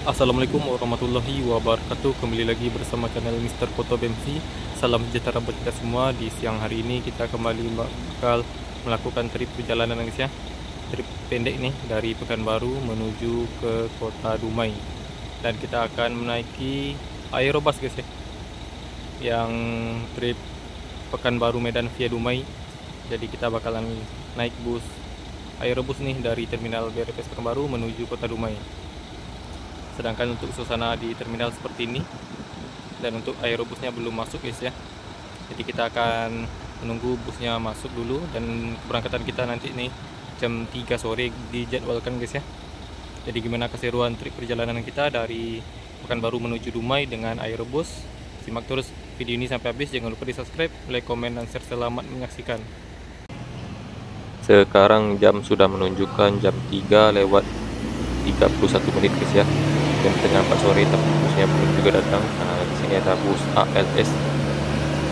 Assalamualaikum warahmatullahi wabarakatuh. Kembali lagi bersama channel Mr. Foto BMC. Salam sejahtera buat kita semua. Di siang hari ini kita kembali bakal melakukan trip perjalanan guys ya. Trip pendek nih dari Pekanbaru menuju ke kota Dumai. Dan kita akan menaiki Aerobus guys ya. Yang trip Pekanbaru Medan via Dumai. Jadi kita bakalan naik bus Aerobus nih dari terminal BRPS Pekanbaru menuju kota Dumai. Sedangkan untuk suasana di terminal seperti ini, dan untuk aerobusnya belum masuk guys ya. Jadi kita akan menunggu busnya masuk dulu, dan keberangkatan kita nanti nih jam 3 sore dijadwalkan guys ya. Jadi gimana keseruan trip perjalanan kita dari Pekanbaru menuju Dumai dengan aerobus? Simak terus video ini sampai habis, jangan lupa di subscribe, like, komen, dan share. Selamat menyaksikan. Sekarang jam sudah menunjukkan jam 3 lewat 31 menit guys ya. Jam setengah 4 sore, tapi busnya belum juga datang. Nah, di sini ada bus ALS,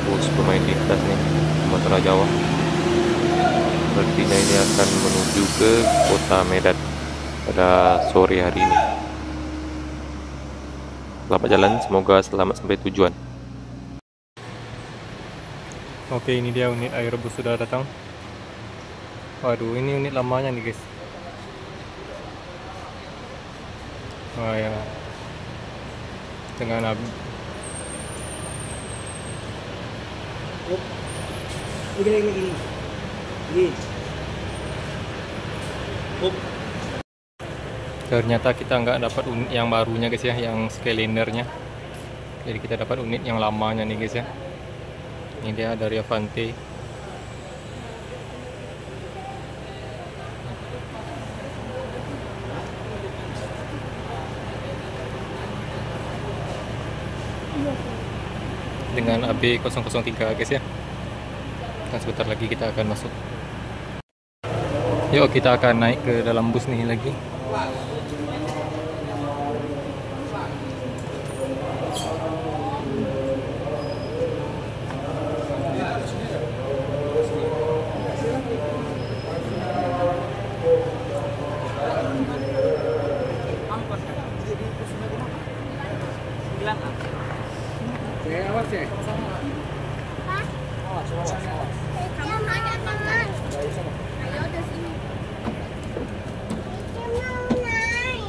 bus pemain lintas nih, Sumatera Jawa. Berartinya ini akan menuju ke kota Medan pada sore hari ini. Selamat jalan, semoga selamat sampai tujuan. Oke, ini dia unit aerobus sudah datang. Waduh, ini unit lamanya nih guys. Oh ya, dengan Gini. Ternyata kita nggak dapat unit yang barunya guys ya, yang Skylinernya. Jadi kita dapat unit yang lamanya nih guys ya. Ini dia dari Avante. Dengan AB003 guys ya. Dan sebentar lagi kita akan masuk. Yuk kita akan naik ke dalam bus nih lagi. Awas ya. Awas. Kamu ada tangan. Ayo ke sini. Mau naik.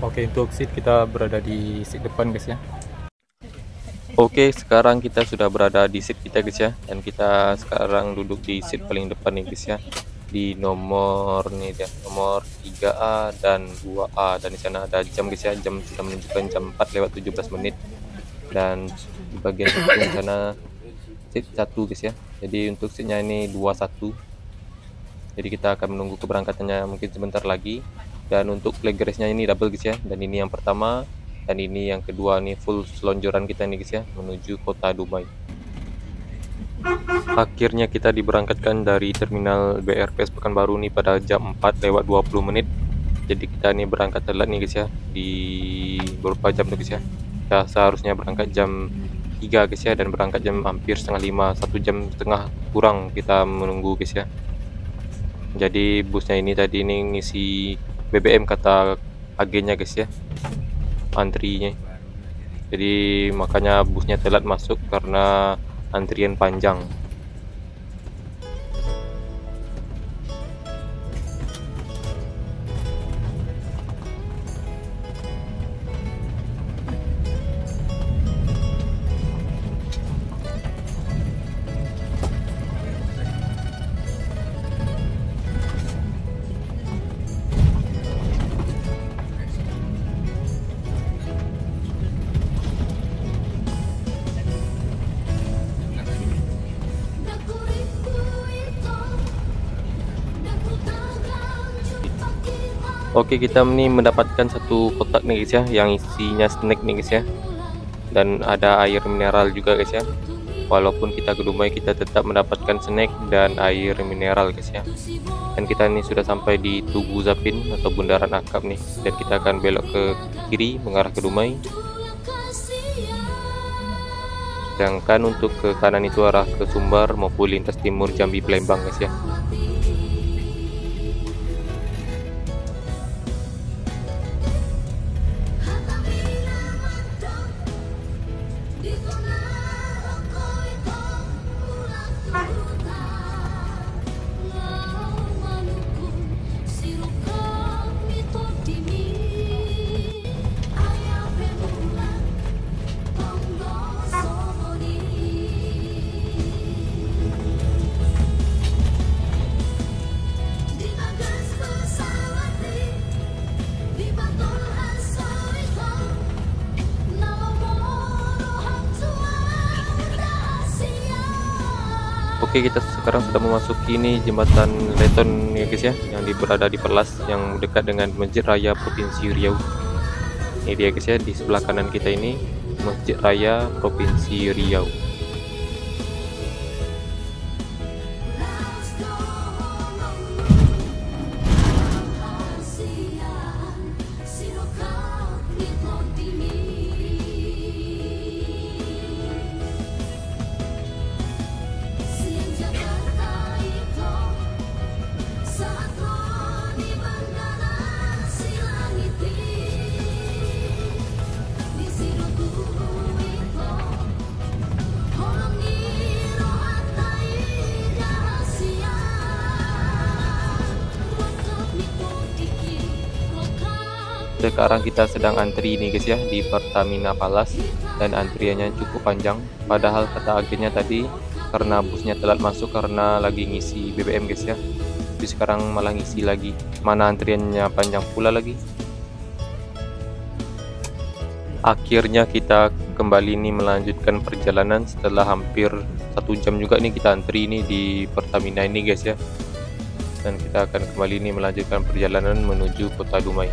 Oke, untuk seat kita berada di seat depan guys ya. Oke, sekarang kita sudah berada di seat kita guys ya, dan kita sekarang duduk di seat paling depan nih guys ya, di nomor nih dia, nomor 3A dan 2A, dan di sana ada jam guys ya, jam sudah menunjukkan jam 4 lewat 17 menit, dan di bagian di sana seat 1 guys ya. Jadi untuk seatnya ini 21. Jadi kita akan menunggu keberangkatannya mungkin sebentar lagi, dan untuk flag race-nya ini double guys ya, dan ini yang pertama. Dan ini yang kedua nih, full selonjoran kita nih guys ya, menuju kota Dumai. Akhirnya kita diberangkatkan dari terminal BRPS Pekanbaru nih pada jam 4 lewat 20 menit. Jadi kita nih berangkat telat nih guys ya, di beberapa jam tuh guys ya. Kita seharusnya berangkat jam 3 guys ya, dan berangkat jam hampir setengah 5, 1 jam setengah kurang kita menunggu guys ya. Jadi busnya ini tadi ini ngisi BBM kata agennya guys ya, antrinya. Jadi makanya busnya telat masuk karena antrian panjang. Oke, kita nih mendapatkan satu kotak nih guys ya, yang isinya snack nih guys ya, dan ada air mineral juga guys ya. Walaupun kita ke Dumai, kita tetap mendapatkan snack dan air mineral guys ya. Dan kita ini sudah sampai di Tugu Zapin atau Bundaran Akap nih, dan kita akan belok ke kiri mengarah ke Dumai. Sedangkan untuk ke kanan itu arah ke Sumbar maupun lintas timur Jambi Palembang guys ya. Oke, kita sekarang sudah memasuki ini jembatan Leton ya guys ya, yang berada di Perlas yang dekat dengan Masjid Raya Provinsi Riau. Ini dia guys ya, di sebelah kanan kita ini Masjid Raya Provinsi Riau. Sekarang kita sedang antri ini guys ya di Pertamina Palas, dan antriannya cukup panjang. Padahal kata agennya tadi karena busnya telat masuk karena lagi ngisi BBM guys ya. Tapi sekarang malah ngisi lagi. Mana antriannya panjang pula lagi. Akhirnya kita kembali nih melanjutkan perjalanan setelah hampir 1 jam juga nih kita antri ini di Pertamina ini guys ya. Dan kita akan kembali nih melanjutkan perjalanan menuju Kota Dumai.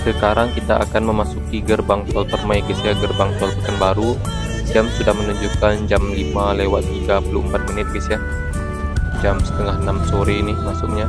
Sekarang kita akan memasuki gerbang tol Permai guys ya, gerbang tol Pekanbaru. Jam sudah menunjukkan jam 5:34 guys ya. Jam setengah 6 sore ini masuknya.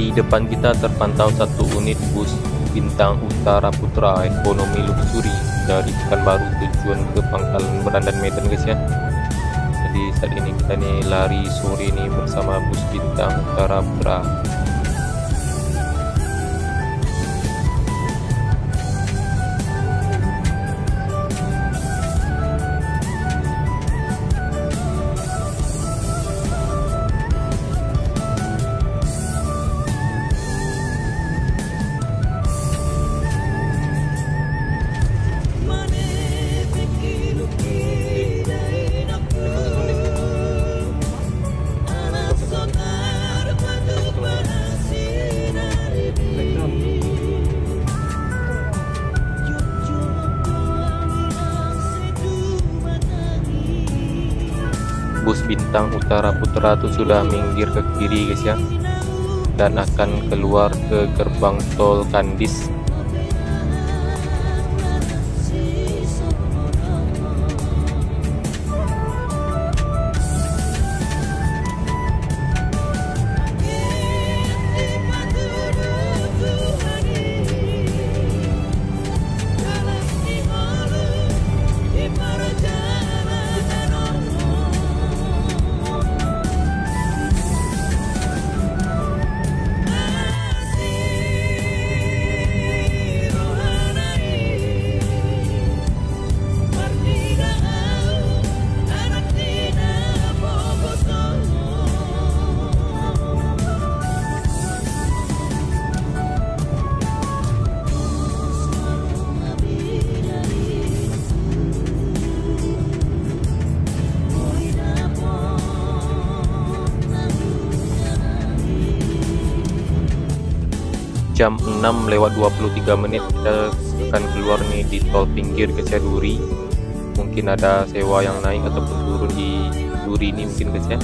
Di depan kita terpantau satu unit bus Bintang Utara Putra ekonomi luxury dari Pekanbaru tujuan ke Pangkalan Berandan Medan guys ya. Jadi saat ini kita nih lari sore ini bersama bus Bintang Utara Putra. Bus Bintang Utara Putra itu sudah minggir ke kiri guys ya, dan akan keluar ke gerbang tol Kandis. Jam 6:23 kita akan keluar nih di tol pinggir guys ya, Duri. Mungkin ada sewa yang naik ataupun turun di Duri ini mungkin guys ya.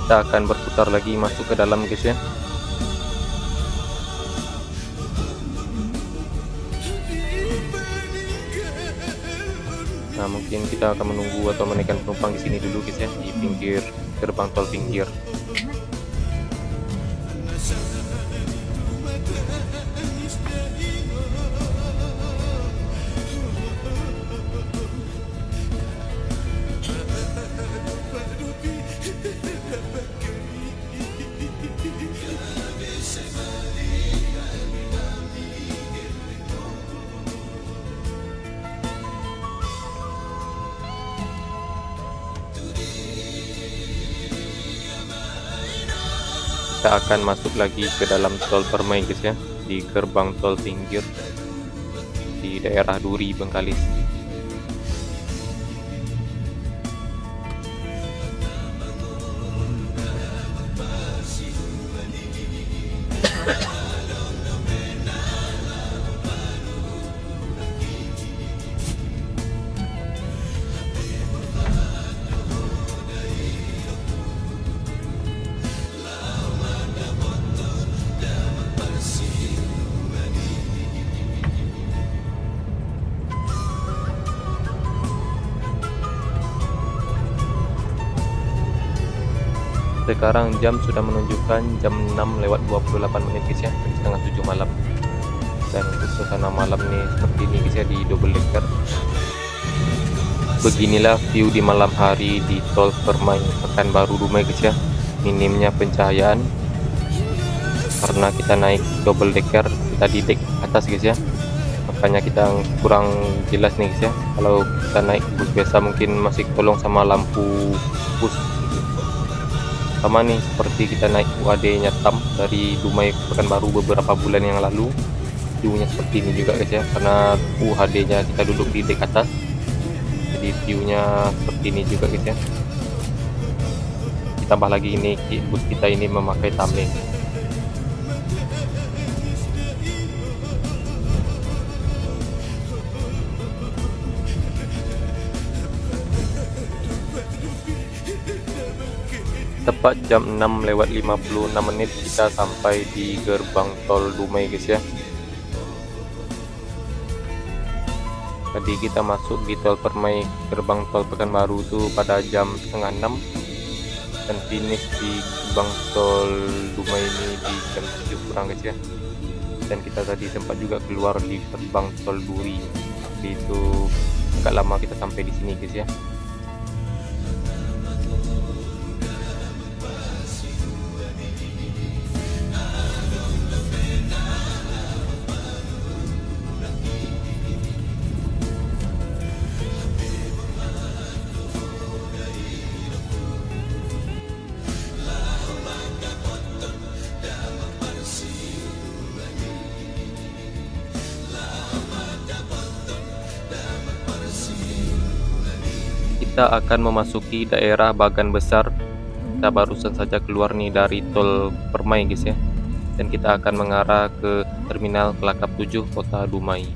kita akan berputar lagi masuk ke dalam guys ya. Nah, mungkin kita akan menunggu atau menaikkan penumpang di sini dulu guys ya, di pinggir gerbang tol pinggir. Kita akan masuk lagi ke dalam tol Permai guys ya, di gerbang tol pinggir di daerah Duri Bengkalis. Sekarang jam sudah menunjukkan jam 6:28 guys ya, jam setengah 7 malam. Dan untuk suasana malam nih seperti ini guys ya, di double decker. Beginilah view di malam hari di tol Permai Pekanbaru Dumai guys ya. Minimnya pencahayaan karena kita naik double decker, kita di deck atas guys ya, makanya kita kurang jelas nih guys ya. Kalau kita naik bus biasa mungkin masih tolong sama lampu bus. Sama nih seperti kita naik UAD Nyatam dari Dumai Pekanbaru beberapa bulan yang lalu, viewnya seperti ini juga guys ya, karena UHD nya kita duduk di dek atas, jadi viewnya seperti ini juga guys ya. Ditambah lagi ini bus kita ini memakai tameng. Tepat jam 6:56 kita sampai di gerbang tol Dumai guys ya. Tadi kita masuk di tol Permai gerbang tol Pekanbaru itu pada jam setengah 6 dan finish di gerbang tol Dumai ini di jam 7 kurang guys ya. Dan kita tadi sempat juga keluar di gerbang tol Duri, jadi itu agak lama kita sampai di sini guys ya. Kita akan memasuki daerah Bagan Besar. Kita barusan saja keluar nih dari tol Permai guys ya, dan kita akan mengarah ke terminal Kelakap 7 Kota Dumai.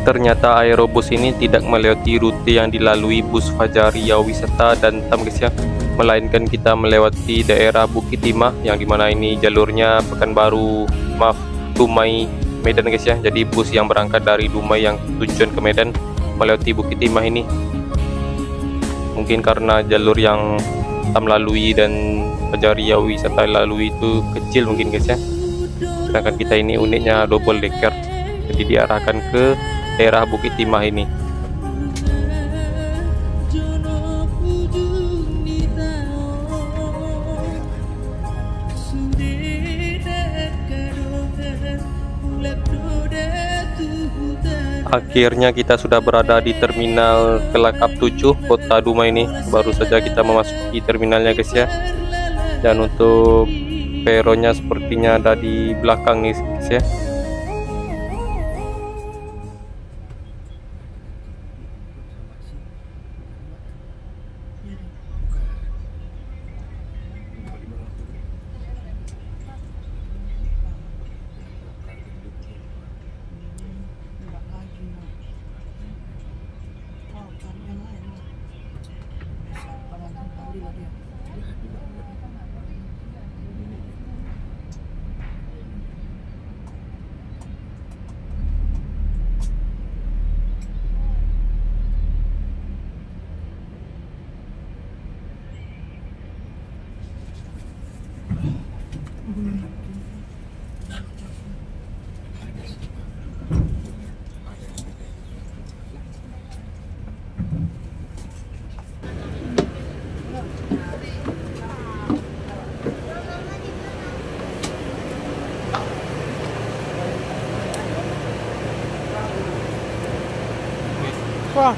Ternyata aerobus ini tidak melewati rute yang dilalui bus Fajar Riau Wisata dan TAM guys ya, melainkan kita melewati daerah Bukit Timah yang dimana ini jalurnya Dumai Medan guys ya. Jadi bus yang berangkat dari Dumai yang tujuan ke Medan melewati Bukit Timah ini. Mungkin karena jalur yang TAM lalui dan Fajar Riau Wisata lalui itu kecil mungkin guys ya. Sedangkan kita ini unitnya double decker, jadi diarahkan ke daerah Bukit Timah ini. Akhirnya kita sudah berada di terminal Kelakap 7 Kota Dumai ini. Baru saja kita memasuki terminalnya guys ya. Dan untuk peronnya sepertinya ada di belakang nih guys ya. Wah.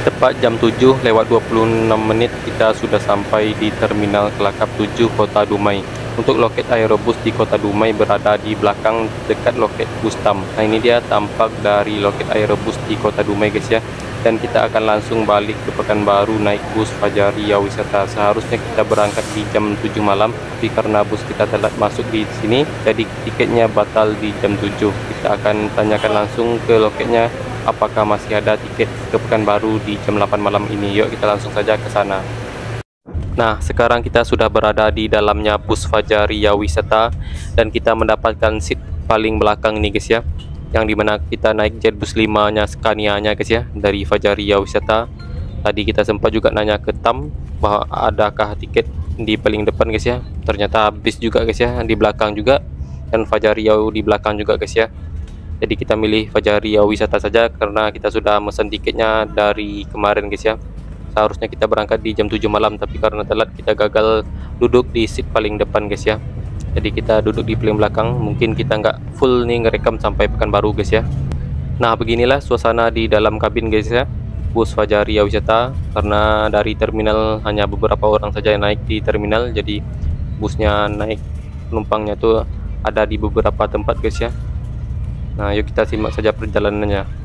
Tepat jam 7 lewat 26 menit kita sudah sampai di Terminal Kelakap 7 Kota Dumai. Untuk loket aerobus di Kota Dumai berada di belakang dekat loket Bustam. Nah, ini dia tampak dari loket aerobus di Kota Dumai guys ya. Dan kita akan langsung balik ke Pekanbaru naik bus Fajaria Wisata. Seharusnya kita berangkat di jam 7 malam, tapi karena bus kita telat masuk di sini, jadi tiketnya batal di jam 7. Kita akan tanyakan langsung ke loketnya apakah masih ada tiket ke Pekanbaru di jam 8 malam ini. Yuk kita langsung saja ke sana. Nah, sekarang kita sudah berada di dalamnya bus Fajaria Wisata dan kita mendapatkan seat paling belakang ini guys ya, yang dimana kita naik Jetbus 5 nya Scania-nya guys ya, dari Fajaria Wisata. Tadi kita sempat juga nanya ke Tam bahwa adakah tiket di paling depan guys ya, ternyata habis juga guys ya, di belakang juga, dan Fajaria di belakang juga guys ya. Jadi kita milih Fajaria Wisata saja karena kita sudah mesen tiketnya dari kemarin guys ya. Seharusnya kita berangkat di jam 7 malam, tapi karena telat kita gagal duduk di seat paling depan guys ya. Jadi kita duduk di paling belakang. Mungkin kita nggak full nih ngerekam sampai Pekanbaru guys ya. Nah, beginilah suasana di dalam kabin guys ya, bus Fajaria Wisata. Karena dari terminal hanya beberapa orang saja yang naik di terminal, jadi busnya naik penumpangnya tuh ada di beberapa tempat guys ya. Nah, yuk kita simak saja perjalanannya.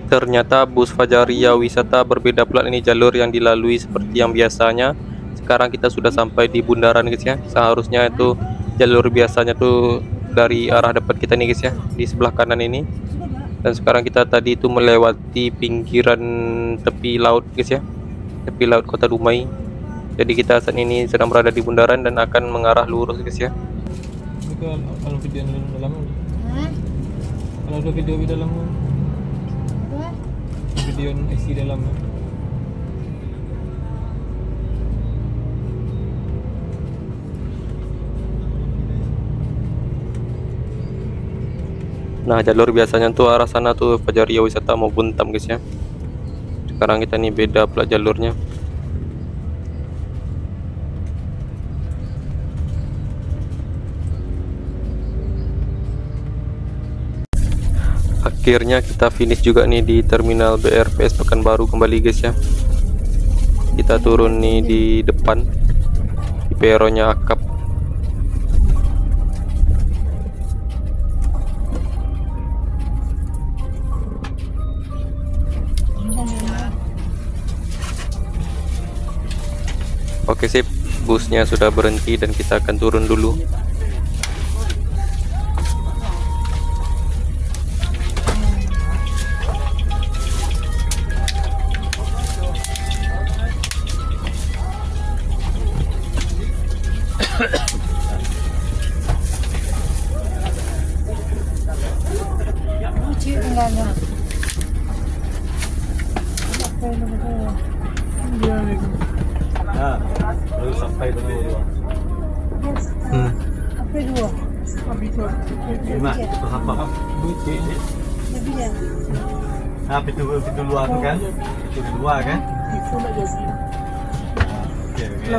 Ternyata bus Fajaria Wisata berbeda pula ini jalur yang dilalui seperti yang biasanya. Sekarang kita sudah sampai di bundaran guys ya. Seharusnya itu jalur biasanya tuh dari arah depan kita nih guys ya, di sebelah kanan ini. Dan sekarang kita tadi itu melewati pinggiran tepi laut guys ya, tepi laut Kota Dumai. Jadi kita saat ini sedang berada di bundaran dan akan mengarah lurus guys ya. Kalau video dalam, kalau ada video di dalam, video isi dalam. Nah, jalur biasanya tuh arah sana tuh Fajaria Wisata mau Buntam guys ya. Sekarang kita nih beda pula jalurnya. Akhirnya kita finish juga nih di terminal BRPS Pekanbaru kembali guys ya. Kita turun nih di depan di peronnya akap. Oke sip, busnya sudah berhenti dan kita akan turun dulu. Nah, baru sampai dulu. Apa dua? Lima, itu apa? Nah, pintu luar tu kan? Pintu luar kan? Okey, okey.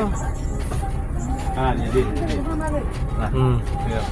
Ah, jadi. Nah, ya.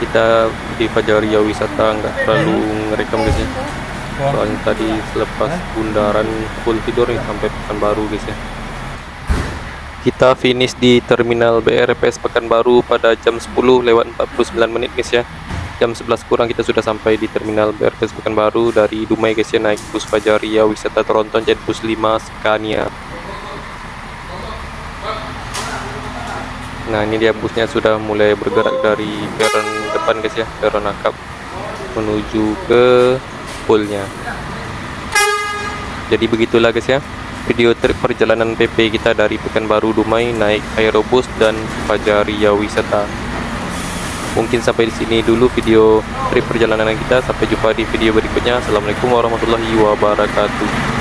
Kita di Fajaria wisata nggak terlalu ngerekam guys ya, soalnya tadi selepas bundaran full tidur nih sampai Pekanbaru guys ya. Kita finish di terminal BRPS Pekanbaru pada jam 10:49 guys ya. Jam 11 kurang kita sudah sampai di terminal BRPS Pekanbaru. Dari Dumai guys ya, naik bus Fajaria wisata Tronton Jet Bus 5 Scania. Nah ini dia busnya sudah mulai bergerak dari peron depan guys ya, peron akap menuju ke poolnya. Jadi begitulah guys ya video trip perjalanan PP kita dari Pekanbaru Dumai naik Aerobus dan Fajaria wisata. Mungkin sampai di sini dulu video trip perjalanan kita. Sampai jumpa di video berikutnya. Assalamualaikum warahmatullahi wabarakatuh.